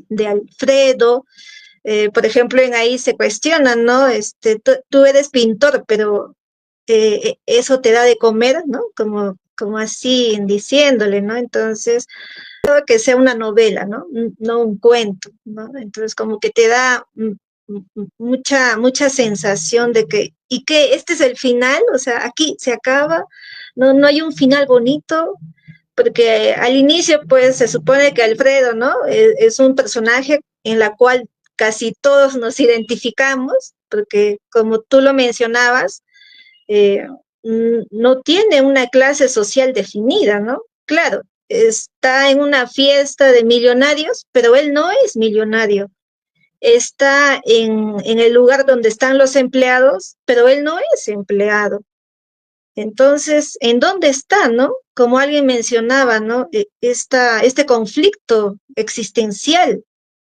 de Alfredo. Por ejemplo, en ahí se cuestionan, ¿no? Tú eres pintor, pero eso te da de comer, ¿no? Como así diciéndole, ¿no? Entonces, creo que sea una novela, ¿no? No un cuento, ¿no? Entonces, como que te da mucha sensación de que, y que este es el final, o sea, aquí se acaba, no hay un final bonito, porque al inicio, pues, se supone que Alfredo, ¿no? Es un personaje en la cual casi todos nos identificamos, porque como tú lo mencionabas, eh, no tiene una clase social definida, ¿no? Claro, está en una fiesta de millonarios, pero él no es millonario. Está en el lugar donde están los empleados, pero él no es empleado. Entonces, ¿en dónde está, no? Como alguien mencionaba, ¿no? Este conflicto existencial,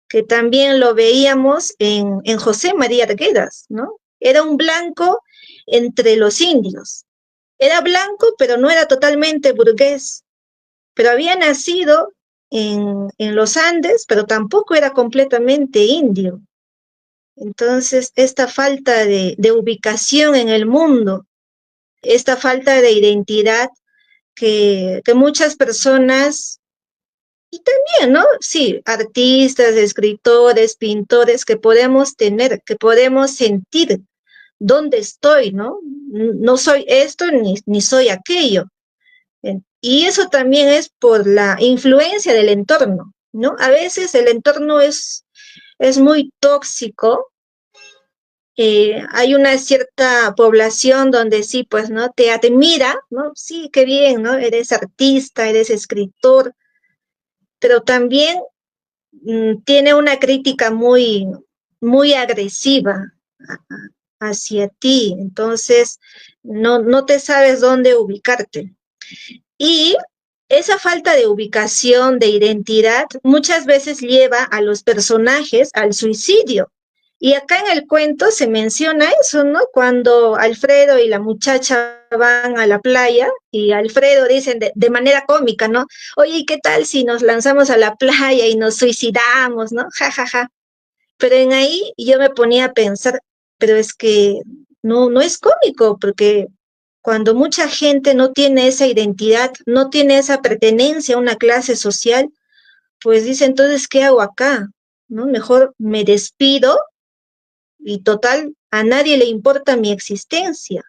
que también lo veíamos en José María Arguedas, ¿no? Era un blanco entre los indios. Era blanco, pero no era totalmente burgués. Pero había nacido en los Andes, pero tampoco era completamente indio. Entonces, esta falta de ubicación en el mundo, esta falta de identidad que muchas personas, y también, ¿no? Sí, artistas, escritores, pintores, que podemos tener, que podemos sentir dónde estoy, ¿no? No soy esto ni soy aquello. Y eso también es por la influencia del entorno, ¿no? A veces el entorno es muy tóxico. Hay una cierta población donde sí, pues, ¿no? Te admira, ¿no? Sí, qué bien, ¿no? Eres artista, eres escritor, pero también tiene una crítica muy agresiva hacia ti, entonces no te sabes dónde ubicarte. Y esa falta de ubicación, de identidad, muchas veces lleva a los personajes al suicidio. Y acá en el cuento se menciona eso, ¿no? Cuando Alfredo y la muchacha van a la playa y Alfredo dicen de manera cómica, ¿no? Oye, ¿y qué tal si nos lanzamos a la playa y nos suicidamos, ¿no? Ja, ja, ja. Pero en ahí yo me ponía a pensar, pero es que no es cómico, porque cuando mucha gente no tiene esa identidad, no tiene esa pertenencia a una clase social, pues dice, entonces, ¿qué hago acá? ¿No? Mejor me despido y total, a nadie le importa mi existencia.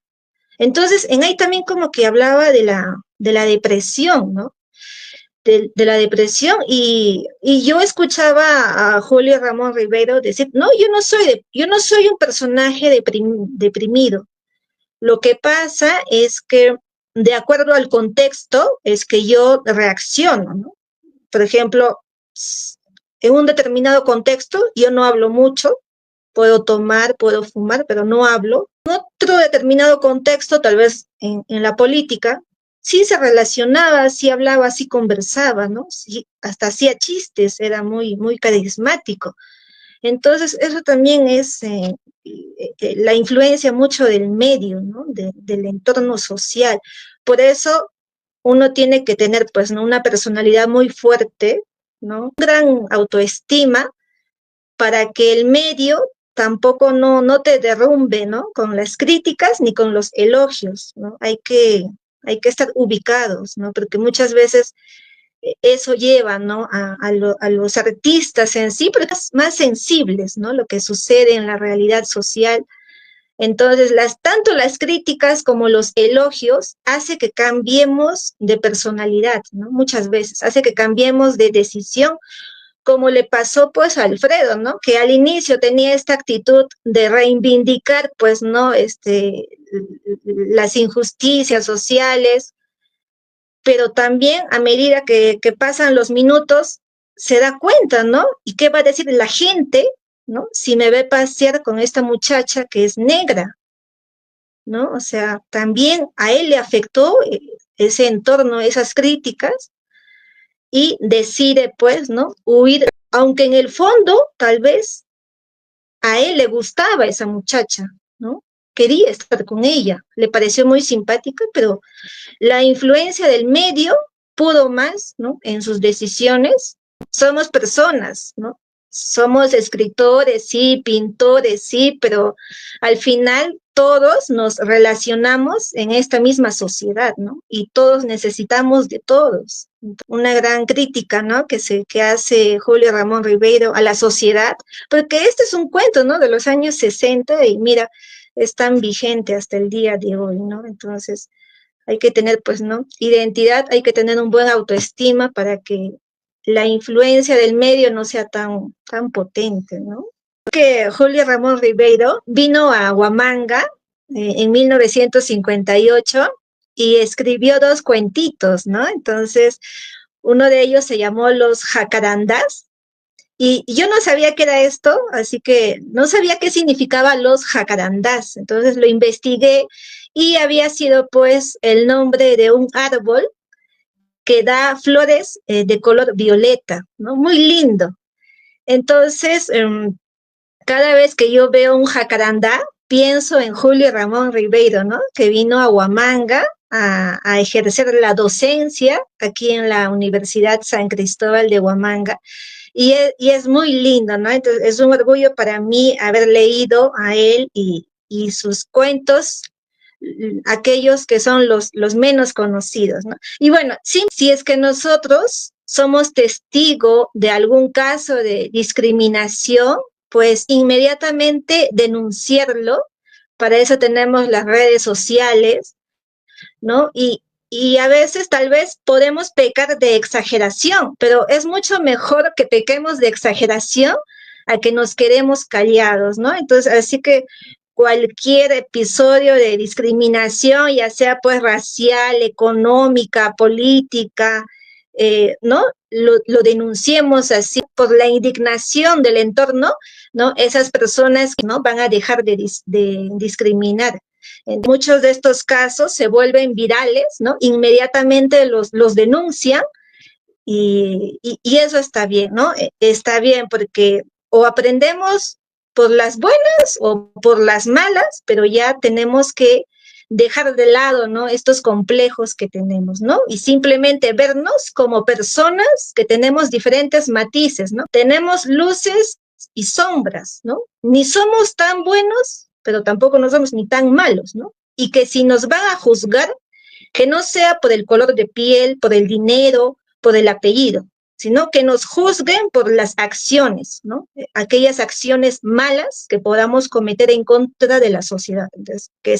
Entonces, en ahí también como que hablaba de la depresión, ¿no? De la depresión y yo escuchaba a Julio Ramón Ribeiro decir, no, yo no soy un personaje deprimido. Lo que pasa es que de acuerdo al contexto es que yo reacciono, ¿no? Por ejemplo, en un determinado contexto yo no hablo mucho, puedo tomar, puedo fumar, pero no hablo. En otro determinado contexto, tal vez en la política, sí se relacionaba, sí hablaba, sí conversaba, ¿no? Sí, hasta hacía chistes, era muy carismático. Entonces, eso también es la influencia mucho del medio, ¿no? Del entorno social. Por eso uno tiene que tener, pues, ¿no? Una personalidad muy fuerte, ¿no? Gran autoestima para que el medio tampoco no te derrumbe, ¿no? Con las críticas ni con los elogios, ¿no? Hay que estar ubicados, ¿no? Porque muchas veces eso lleva, ¿no? A los artistas en sí, pero más sensibles, ¿no? Lo que sucede en la realidad social. Entonces, tanto las críticas como los elogios hace que cambiemos de personalidad, ¿no? Muchas veces, hace que cambiemos de decisión, como le pasó pues a Alfredo, ¿no? Que al inicio tenía esta actitud de reivindicar, pues, ¿no? Las injusticias sociales, pero también a medida que pasan los minutos, se da cuenta, ¿no? ¿Y qué va a decir la gente, ¿no? Si me ve pasear con esta muchacha que es negra, ¿no? O sea, también a él le afectó ese entorno, esas críticas, y decide, pues, ¿no? Huir, aunque en el fondo, tal vez, a él le gustaba esa muchacha, ¿no? Quería estar con ella, le pareció muy simpática, pero la influencia del medio pudo más, ¿no? En sus decisiones somos personas, ¿no? Somos escritores, sí, pintores, sí, pero al final todos nos relacionamos en esta misma sociedad, ¿no? Y todos necesitamos de todos. Una gran crítica, ¿no? Que hace Julio Ramón Ribeiro a la sociedad, porque este es un cuento, ¿no? De los años 60 y mira, es tan vigente hasta el día de hoy, ¿no? Entonces, hay que tener, pues, ¿no? Identidad, hay que tener un buen autoestima para que la influencia del medio no sea tan potente, ¿no? Que Julio Ramón Ribeiro vino a Huamanga en 1958 y escribió dos cuentitos, ¿no? Entonces, uno de ellos se llamó Los Jacarandás, y yo no sabía qué era esto, así que no sabía qué significaba los jacarandás. Entonces lo investigué y había sido pues el nombre de un árbol que da flores de color violeta, ¿no? Muy lindo. Entonces, cada vez que yo veo un jacarandá, pienso en Julio Ramón Ribeiro, ¿no? Que vino a Huamanga a ejercer la docencia aquí en la Universidad San Cristóbal de Huamanga. Y es muy lindo, ¿no? Entonces, es un orgullo para mí haber leído a él y sus cuentos, aquellos que son los menos conocidos, ¿no? Y bueno, sí, si es que nosotros somos testigo de algún caso de discriminación, pues inmediatamente denunciarlo. Para eso tenemos las redes sociales, ¿no? Y a veces tal vez podemos pecar de exageración, pero es mucho mejor que pequemos de exageración a que nos quedemos callados, ¿no? Entonces, así que cualquier episodio de discriminación, ya sea pues racial, económica, política, ¿no? Lo denunciemos así por la indignación del entorno, ¿no? Esas personas no van a dejar de discriminar. En muchos de estos casos se vuelven virales, ¿no? Inmediatamente los denuncian y eso está bien, ¿no? Está bien porque o aprendemos por las buenas o por las malas, pero ya tenemos que dejar de lado, ¿no? Estos complejos que tenemos, ¿no? Y simplemente vernos como personas que tenemos diferentes matices, ¿no? Tenemos luces y sombras, ¿no? Ni somos tan buenos, pero tampoco no somos ni tan malos, ¿no? Y que si nos van a juzgar, que no sea por el color de piel, por el dinero, por el apellido, sino que nos juzguen por las acciones, ¿no? Aquellas acciones malas que podamos cometer en contra de la sociedad. Entonces, que